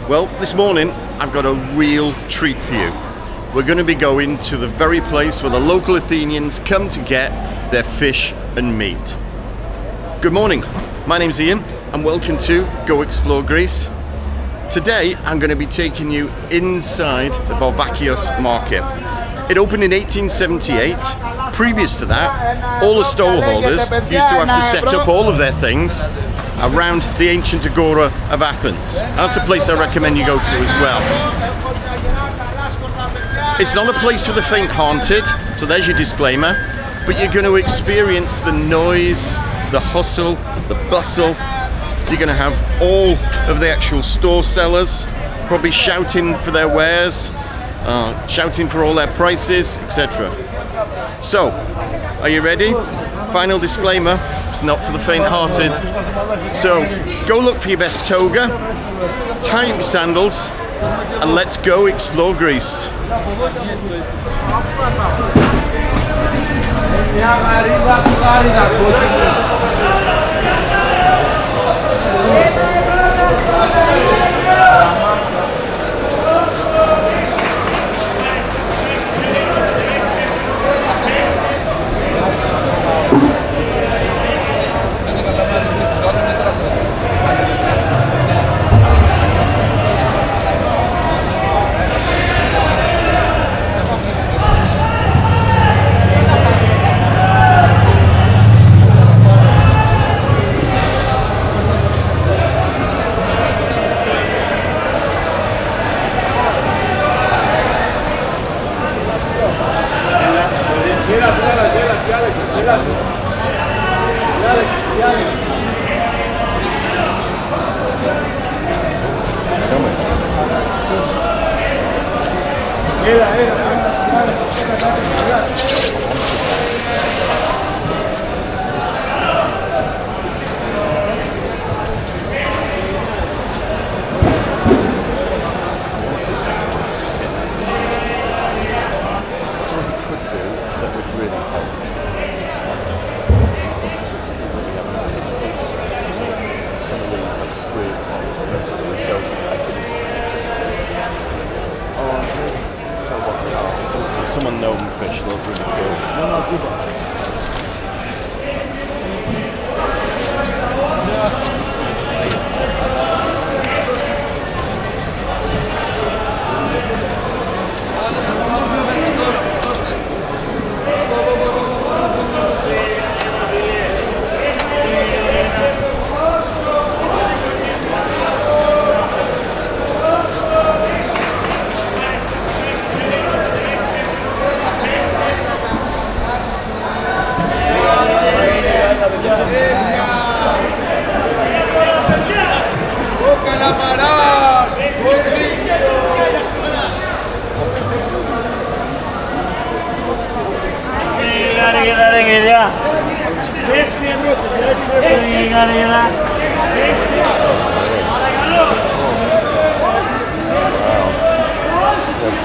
Well, this morning I've got a real treat for you. We're going to be going to the very place where the local Athenians come to get their fish and meat. Good morning, my name's Ian and welcome to Go Explore Greece. Today I'm going to be taking you inside the Varvakios Market. It opened in 1878. Previous to that, all the stallholders used to have to set up all of their things around the ancient Agora of Athens. That's a place I recommend you go to as well. It's not a place for the faint-hearted, so there's your disclaimer, but you're going to experience the noise, the hustle, the bustle. You're going to have all of the actual store sellers probably shouting for their wares, shouting for all their prices, etc. So, are you ready? Final disclaimer, it's not for the faint-hearted. So, go look for your best toga, tie up your sandals, and let's go explore Greece. Some unknown fish, those really cool.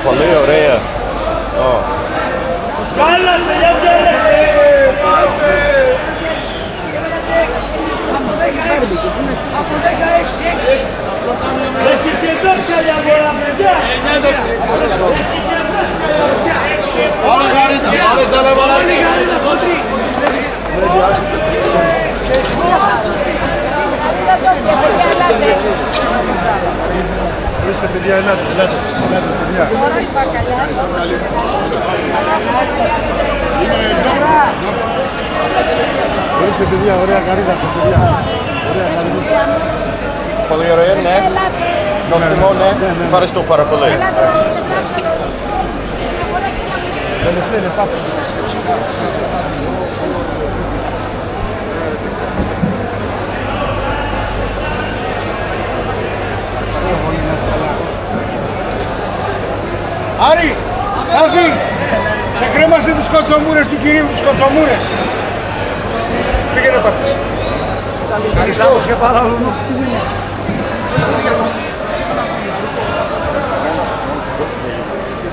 Πολύ ωραία. Ορίστε παιδιά, ελάτε, παιδιά. Ορίστε παιδιά, ωραία καρύδα, παιδιά. Πολύ ωραία, ναι. Νόστιμο, ναι. Ευχαριστώ πάρα πολύ. Άρη, Στάθη, ξεκρέμασε τους κοτσομούρες του κυρίου, τους κοτσομούρες. Πήγαινε πάπης. Ευχαριστώ και παράλληλο.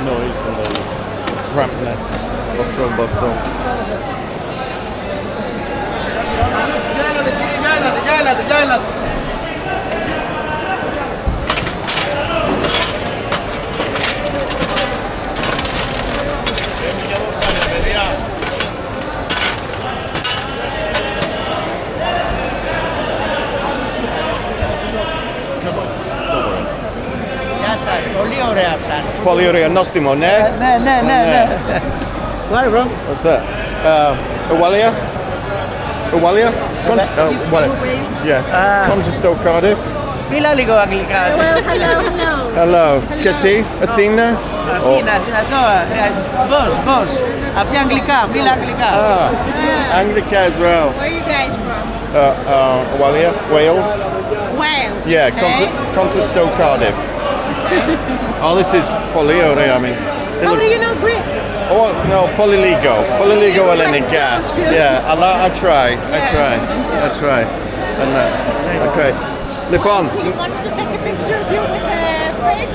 Noise and the rampness. Bustle. Γεια ελάτε. σας. Πολύ ωραία ψάρια. Πολύ ωραία, νόστιμο, ναι. Ναι. Where are you from? What's that? Awalia? Awalia? Yeah. Contest Cardiff. Μίλα λίγο αγγλικά. Hello. Και εσύ, Αθήνα? Αθήνα. Boss. Αυτή αγγλικά, μίλα αγγλικά. Αγγλικά as well. Where are you guys from? Awalia, Wales. Wales. Yeah, Contest Cardiff. Oh, this is πολύ ωραία, I mean. How do you know Greek? Oh, no, Poliligo Elenica. Yeah, I try. And that. Okay. Λοιπόν. Do you want to take a picture of you with the fish?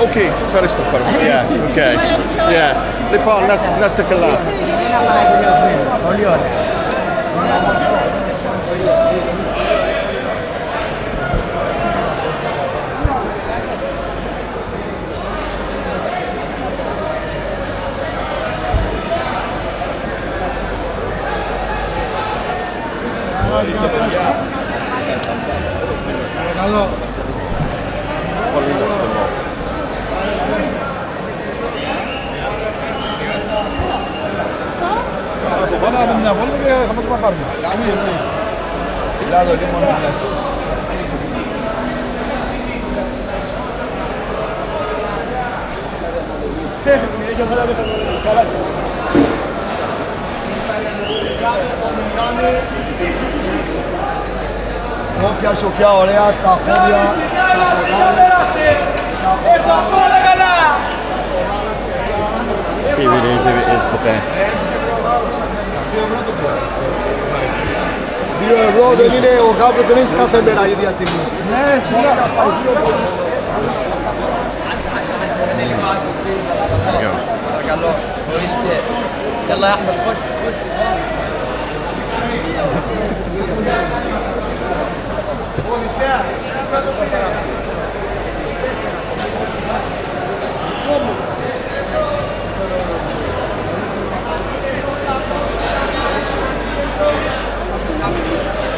Okay, ευχαριστώ. Yeah, okay. Yeah. Λοιπόν, να είστε καλά. Πολύ ωραία. Καλό. Πολύ νόστιμο. Πάμε να δούμε μια βόλτα και θα πάμε να πάρουμε. Λάδο, λίμωνο. Όποια σοκιά ωραία, τα πόδια. See if it is the best. 2 ευρώ δεν είναι, ο γάβρος δεν έχει κάθε μέρα η ίδια τιμή. Ναι, σιγά. Παρακαλώ, ορίστε. Καλά, Αχμед, χωρίς.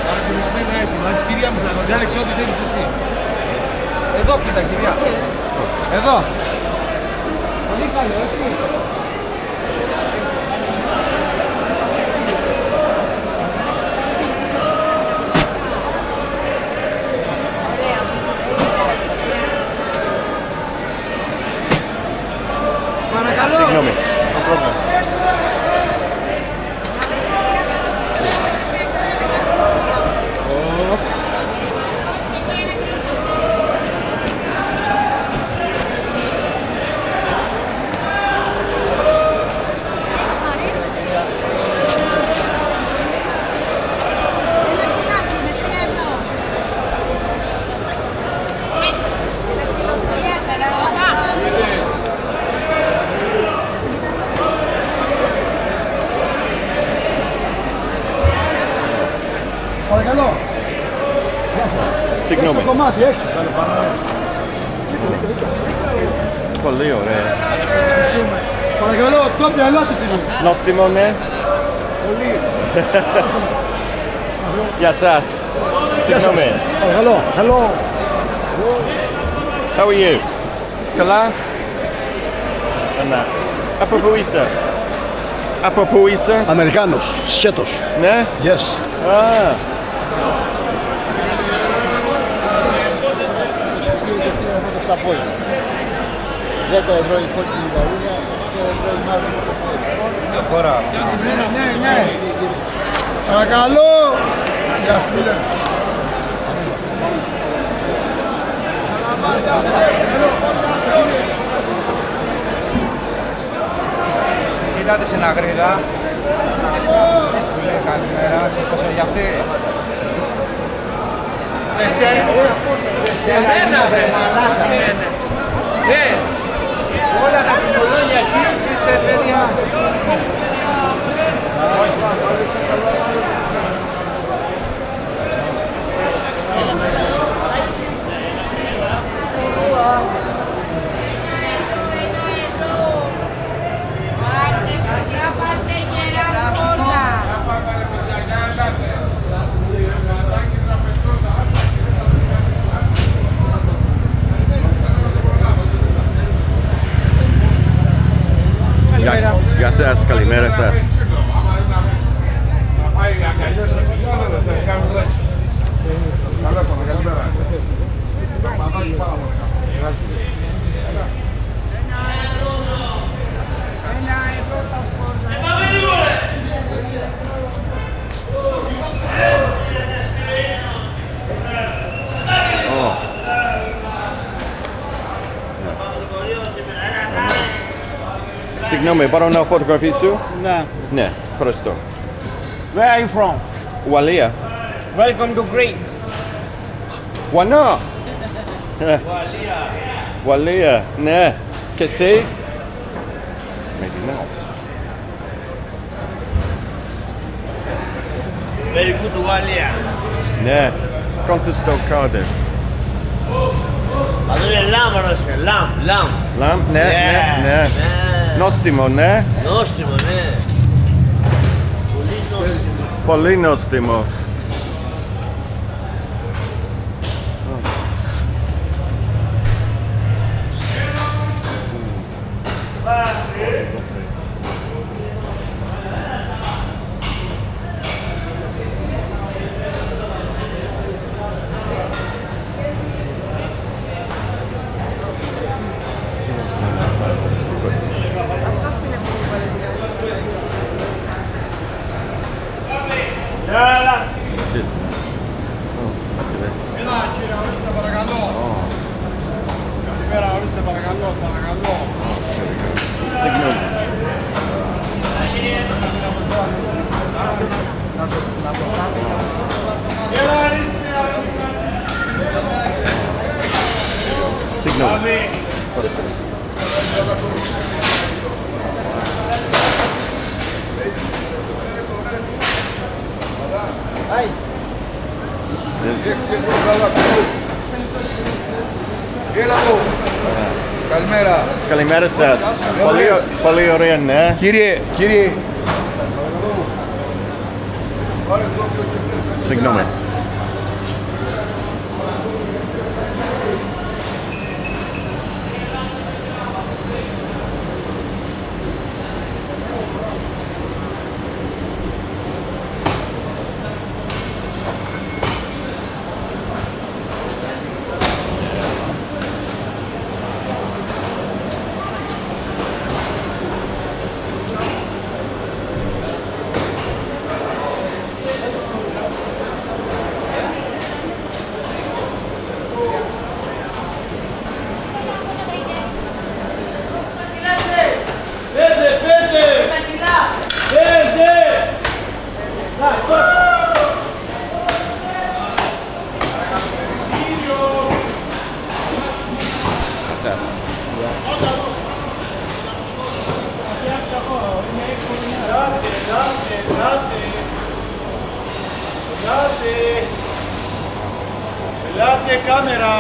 Παρακολουθμένα έτοιμα, έτσι κυρία μου, θα το διάλεξε ό,τι θέλεις εσύ. Εδώ κοίτα κυρία. Εδώ. Πολύ καλό, έτσι. Συγγνώμη. Παρακαλώ. Συγγνώμη. Στο κομμάτι, 6. Πολύ ωραία. Παρακαλώ, τότε ελάτε φίλοι. Νόστιμο, ναι. Πολύ. Γεια σας. Συγγνώμη. Παρακαλώ. Hello. How are you? Καλά. Από πού είσαι? Από πού είσαι? Αμερικάνος, σκέτος. Ναι. Yes. Α. Τα πόδια. 10 ευρώ η κόκκινη βαρούλια και 2 ευρώ η μαύρη. Διαφορά. Ναι. Παρακαλώ. Γεια σου φίλε. Είδατε στην αγρίδα. Καλημέρα και πώς είναι για αυτή. Εμένα βρε μαλάκα. Ναι. Όλα τα ψυχολόγια εκεί. Είστε παιδιά. σας, καλημέρα σας. Συγγνώμη, μπορώ να φωτογραφίσω? Ναι. Ναι, ευχαριστώ. Where are you from? Ουαλία. Welcome to Greece. Ουανά. Ουαλία, ναι. Και εσύ? Maybe not. Very good Ουαλία. Ναι. Κόντω στο Cardiff. Αυτό είναι λάμ, αρρώστια. Λάμ. Λάμ, ναι. Νόστιμο, ναι. Νόστιμο, ναι. Πολύ νόστιμο. Έλα κύριε, ορίστε παρακαλώ. Καλημέρα, ορίστε παρακαλώ. Συγγνώμη. Έλα ορίστε. Συγγνώμη. Έλα εδώ. Καλημέρα. Καλημέρα σας. Πολύ ωραία, ναι. Κύριε. Συγγνώμη. Ελάτε κάμερα.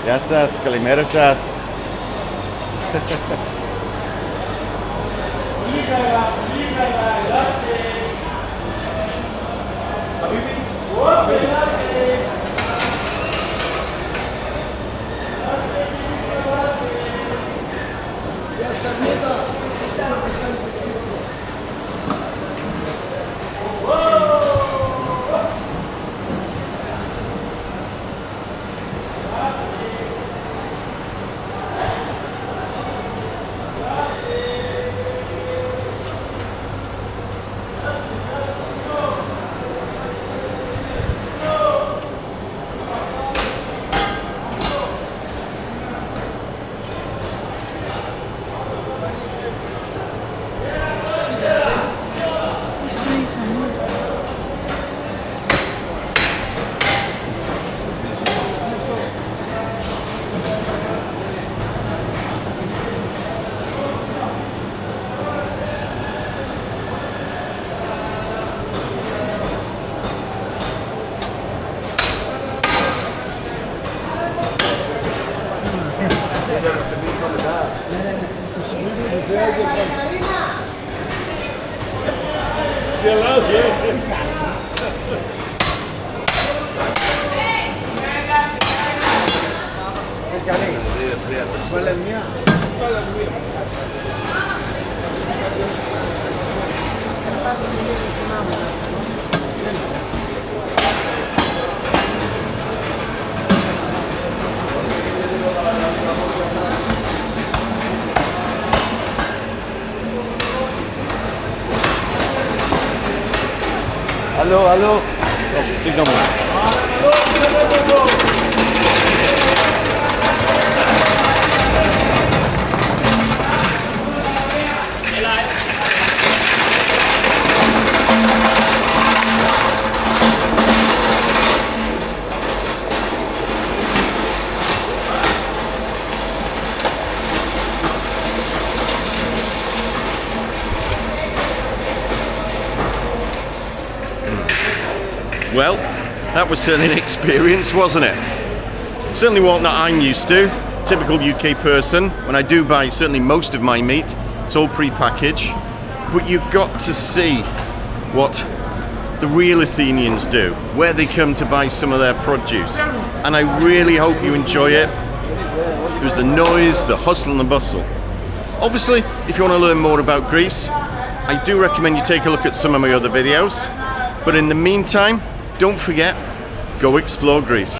Γεια σας, καλημέρα σας. Πολύ καλά, ελάτε. Ελάτε. Hello, hello. Oh, signal me. Well, that was certainly an experience, wasn't it? Certainly one that I'm used to. Typical UK person. When I do buy certainly most of my meat, it's all pre-packaged. But you've got to see what the real Athenians do, where they come to buy some of their produce. And I really hope you enjoy it. It was the noise, the hustle and the bustle. Obviously, if you want to learn more about Greece, I do recommend you take a look at some of my other videos. But in the meantime, don't forget, go explore Greece.